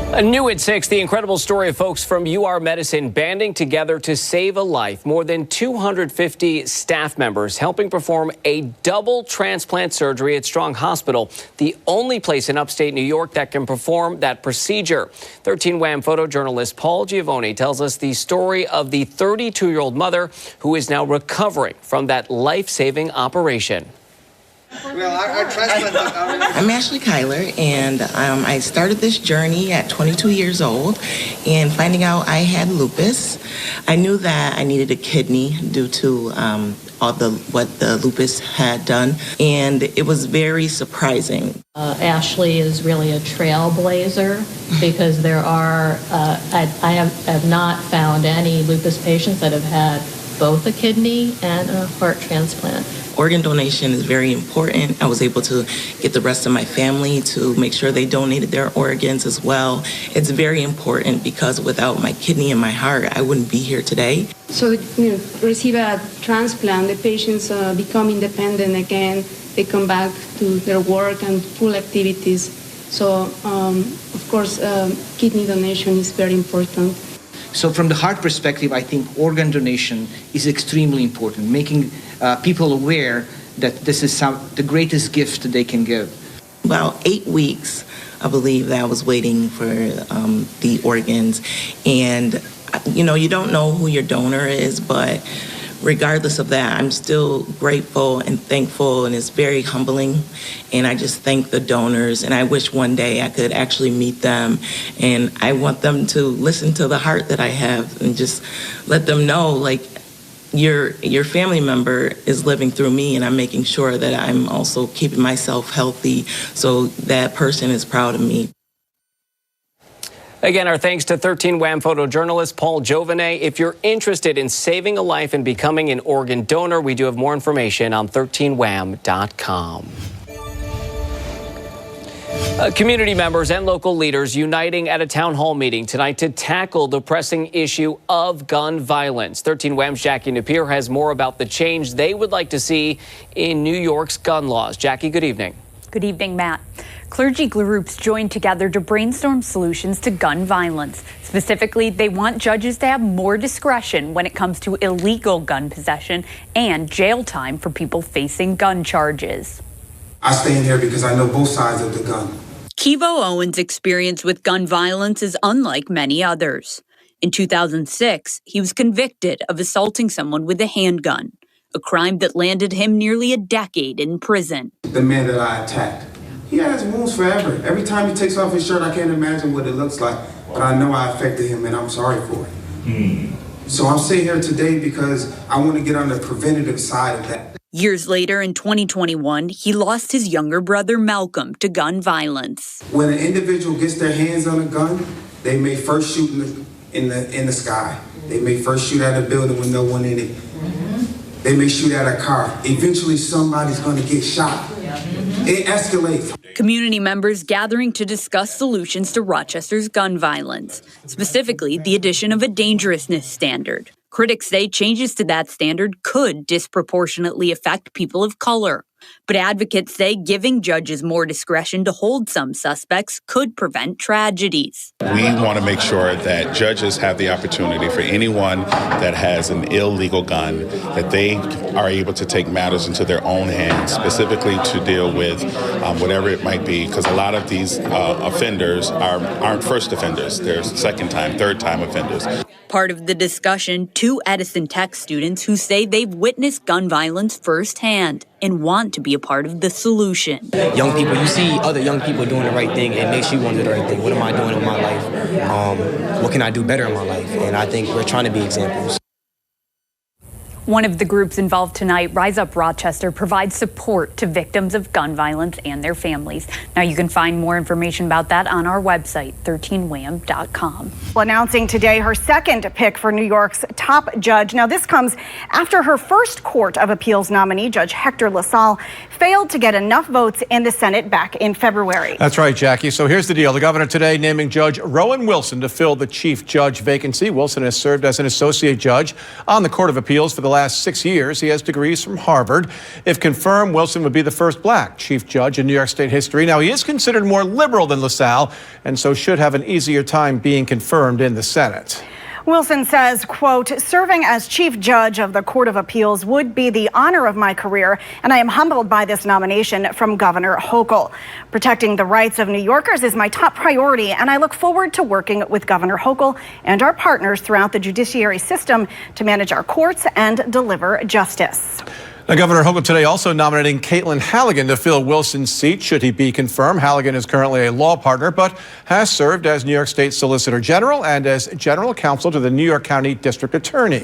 New at 6, the incredible story of folks from UR Medicine banding together to save a life. More than 250 staff members helping perform a double transplant surgery at Strong Hospital, the only place in upstate New York that can perform that procedure. 13 Wham photojournalist Paul Giovoni tells us the story of the 32-year-old mother who is now recovering from that life-saving operation. I'm Ashley Cuylear, and I started this journey at 22 years old, and finding out I had lupus. I knew that I needed a kidney due to what the lupus had done, and it was very surprising. Ashley is really a trailblazer because there are, I have not found any lupus patients that have had both a kidney and a heart transplant. Organ donation is very important. I was able to get the rest of my family to make sure they donated their organs as well. It's very important because without my kidney and my heart, I wouldn't be here today. So, receive a transplant, the patients become independent again. They come back to their work and full activities. So, of course, kidney donation is very important. So from the heart perspective, I think organ donation is extremely important, making people aware that this is the greatest gift they can give. About 8 weeks, I believe, that I was waiting for the organs. And, you don't know who your donor is, but regardless of that, I'm still grateful and thankful, and it's very humbling. And I just thank the donors, and I wish one day I could actually meet them. And I want them to listen to the heart that I have and just let them know, like, your family member is living through me, and I'm making sure that I'm also keeping myself healthy so that person is proud of me. Again, our thanks to 13 Wham photojournalist Paul Giovoni. If you're interested in saving a life and becoming an organ donor, we do have more information on 13wham.com. Community members and local leaders uniting at a town hall meeting tonight to tackle the pressing issue of gun violence. 13 Wham's Jackie Napier has more about the change they would like to see in New York's gun laws. Jackie, good evening. Good evening, Matt. Clergy groups joined together to brainstorm solutions to gun violence. Specifically, they want judges to have more discretion when it comes to illegal gun possession and jail time for people facing gun charges. I stand here because I know both sides of the gun. Kevo Owen's experience with gun violence is unlike many others. In 2006, he was convicted of assaulting someone with a handgun, a crime that landed him nearly a decade in prison. The man that I attacked, he has wounds forever. Every time he takes off his shirt, I can't imagine what it looks like, but I know I affected him and I'm sorry for it. So I'm sitting here today because I want to get on the preventative side of that. Years later, in 2021, he lost his younger brother, Malcolm, to gun violence. When an individual gets their hands on a gun, they may first shoot in the sky. They may first shoot at a building with no one in it. They may shoot at a car. Eventually, somebody's going to get shot. It escalates. Community members gathering to discuss solutions to Rochester's gun violence, specifically the addition of a dangerousness standard. Critics say changes to that standard could disproportionately affect people of color. But advocates say giving judges more discretion to hold some suspects could prevent tragedies. We want to make sure that judges have the opportunity for anyone that has an illegal gun, that they are able to take matters into their own hands, specifically to deal with whatever it might be, because a lot of these offenders aren't first offenders. They're second-time, third-time offenders. Part of the discussion, two Edison Tech students who say they've witnessed gun violence firsthand and want to be a part of the solution. Young people, you see other young people doing the right thing, it makes you want to do the right thing. What am I doing in my life? What can I do better in my life? And I think we're trying to be examples. One of the groups involved tonight, Rise Up Rochester, provides support to victims of gun violence and their families. Now you can find more information about that on our website, 13wham.com. Announcing today her second pick for New York's top judge. Now this comes after her first Court of Appeals nominee, Judge Hector LaSalle, failed to get enough votes in the Senate back in February. That's right, Jackie. So here's the deal. The governor today naming Judge Rowan Wilson to fill the chief judge vacancy. Wilson has served as an associate judge on the Court of Appeals for the last 6 years. He has degrees from Harvard. If confirmed, Wilson would be the first black chief judge in New York State history. Now, he is considered more liberal than LaSalle, and so should have an easier time being confirmed in the Senate. Wilson says, quote, serving as chief judge of the Court of Appeals would be the honor of my career, and I am humbled by this nomination from Governor Hochul. Protecting the rights of New Yorkers is my top priority, and I look forward to working with Governor Hochul and our partners throughout the judiciary system to manage our courts and deliver justice. Now, Governor Hochul today also nominating Caitlin Halligan to fill Wilson's seat should he be confirmed. Halligan is currently a law partner, but has served as New York State Solicitor General and as General Counsel to the New York County District Attorney.